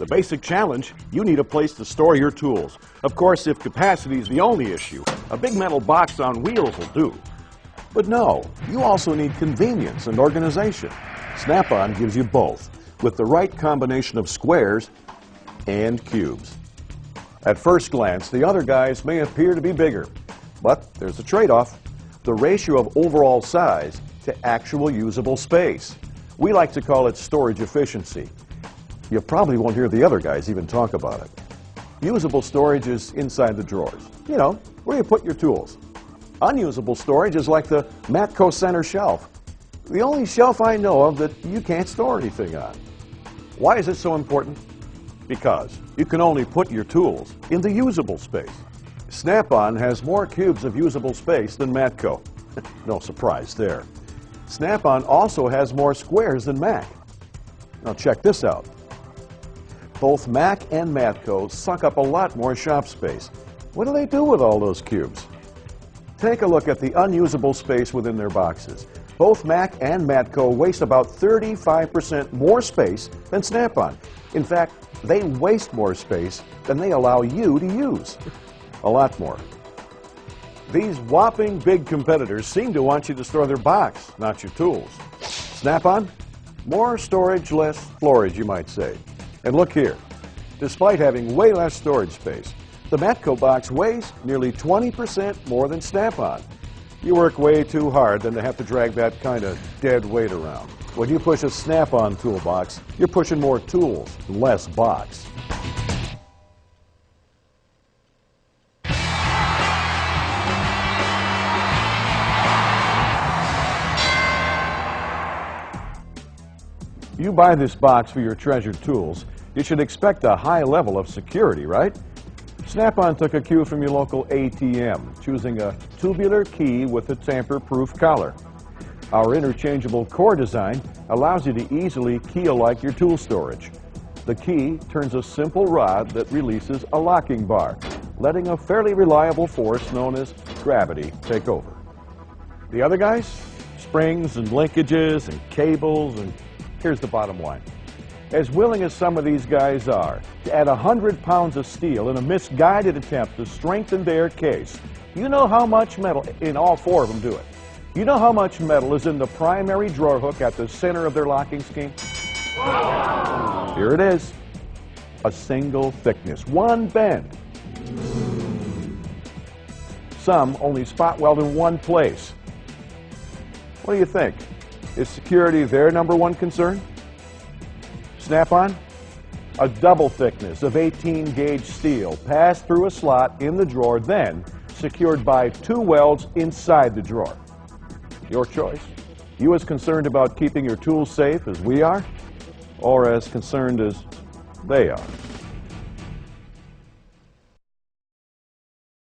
The basic challenge, you need a place to store your tools. Of course, if capacity is the only issue, a big metal box on wheels will do. But no, you also need convenience and organization. Snap-on gives you both, with the right combination of squares and cubes. At first glance, the other guys may appear to be bigger, but there's a trade-off: the ratio of overall size to actual usable space. We like to call it storage efficiency. You probably won't hear the other guys even talk about it. Usable storage is inside the drawers, you know, where you put your tools. Unusable storage is like the Matco center shelf, the only shelf I know of that you can't store anything on. Why is it so important? Because you can only put your tools in the usable space. Snap-on has more cubes of usable space than Matco. No surprise there. Snap-on also has more squares than Mac. Now check this out. Both Mac and Matco suck up a lot more shop space. What do they do with all those cubes? Take a look at the unusable space within their boxes. Both Mac and Matco waste about 35% more space than Snap-on. In fact, they waste more space than they allow you to use. A lot more. These whopping big competitors seem to want you to store their box, not your tools. Snap-on? More storage, less floorage, you might say. And look here. Despite having way less storage space, the Matco box weighs nearly 20% more than Snap-on. You work way too hard than to have to drag that kind of dead weight around. When you push a Snap-on toolbox, you're pushing more tools, less box. You buy this box for your treasured tools, you should expect a high level of security, right? Snap-on took a cue from your local ATM, choosing a tubular key with a tamper-proof collar. Our interchangeable core design allows you to easily key-alike your tool storage. The key turns a simple rod that releases a locking bar, letting a fairly reliable force known as gravity take over. The other guys? Springs and linkages and cables, and here's the bottom line. As willing as some of these guys are to add 100 pounds of steel in a misguided attempt to strengthen their case, you know how much metal, in all four of them do it, you know how much metal is in the primary drawer hook at the center of their locking scheme? Here it is. A single thickness, one bend. Some only spot weld in one place. What do you think? Is security their number one concern? Snap-on? A double thickness of 18-gauge steel passed through a slot in the drawer, then secured by two welds inside the drawer. Your choice. You as concerned about keeping your tools safe as we are, or as concerned as they are?